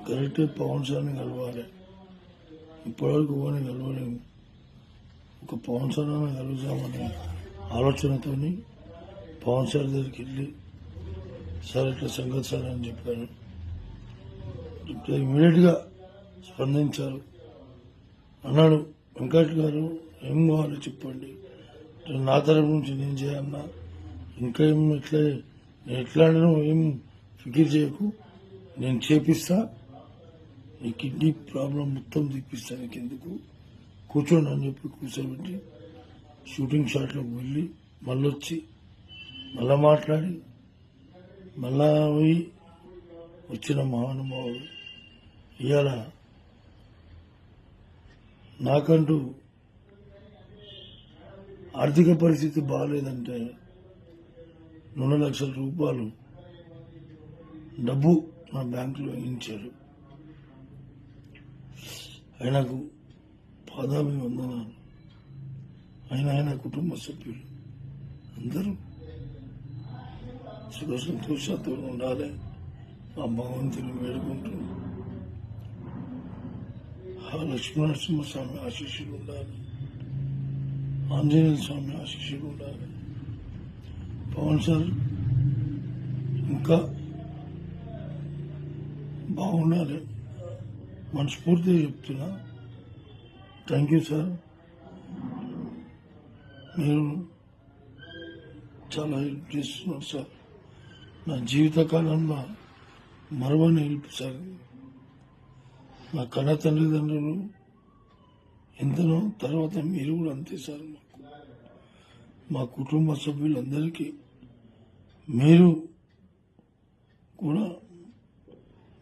కరెక్టే పవన్ సార్ని కలవాలి. ఇప్పటివరకు ఎవరిని కలవలేము. ఒక పవన్ సార్ కలుగుతామనే ఆలోచనతో పవన్ సార్ దగ్గరికి వెళ్ళి సార్ ఇట్లా సంగతి సార్ అని చెప్పాను. చెప్తే ఇమీడియట్గా స్పందించారు. అన్నాడు, వెంకట్ గారు ఏం కావాలో చెప్పండి, నా తరపు నుంచి నేను చేయన్నా, ఇంకా ఏం ఎట్లా ఏం ఫికిర్ చేయకు, నేను చేపిస్తా, నీ కిడ్నీ ప్రాబ్లం మొత్తం తీపిస్తా, నీకు ఎందుకు కూర్చోండి అని చెప్పి కూర్చోబెట్టి షూటింగ్ షాట్లోకి వెళ్ళి మళ్ళీ వచ్చి మళ్ళా మాట్లాడి మళ్ళా పోయి వచ్చిన మహానుభావుడు. ఇవాళ నాకంటూ ఆర్థిక పరిస్థితి బాగాలేదంటే 2 లక్షల రూపాయలు డబ్బు నా బ్యాంకులో ఇచ్చాడు. ఆయనకు పాదాభివందనాలు. ఆయన కుటుంబ సభ్యులు అందరూ సుఖ సంతోషాలతో ఉండాలి. ఆ భగవంతుని వేడుకుంటూ ఆ లక్ష్మీనరసింహస్వామి ఆశీస్సులు ఉండాలి, ఆంజనేయ స్వామి ఆశీస్సులు ఉండాలి. పవన్ సార్ ఇంకా బాగుండాలి మనస్ఫూర్తిగా చెప్తున్నా. Thank you sir. మీరు చాలా హెల్ప్ చేస్తున్నారు సార్. నా జీవితకాలంలో మరవని హెల్ప్ సార్. నా కన్న తల్లిదండ్రులు ఎంతనో, తర్వాత మీరు కూడా అంతే సార్. మా కుటుంబ సభ్యులందరికీ మీరు కూడా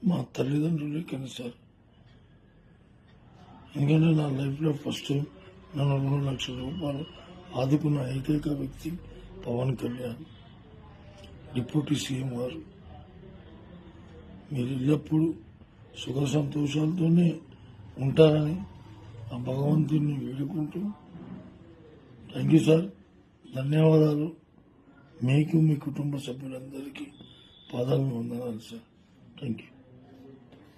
మా తల్లిదండ్రులే కానీ సార్. ఎందుకంటే నా లైఫ్లో ఫస్ట్ నన్ను 2 లక్షల రూపాయలు ఆదుకున్న ఏకైక వ్యక్తి పవన్ కళ్యాణ్, డిప్యూటీ సీఎం గారు. మీరు ఎల్లప్పుడూ సుఖ సంతోషాలతోనే ఉంటారని ఆ భగవంతుని వేడుకుంటూ థ్యాంక్ యూ సార్. ధన్యవాదాలు. మీకు మీ కుటుంబ సభ్యులందరికీ పాదాభివందనాలు సార్. Thank you.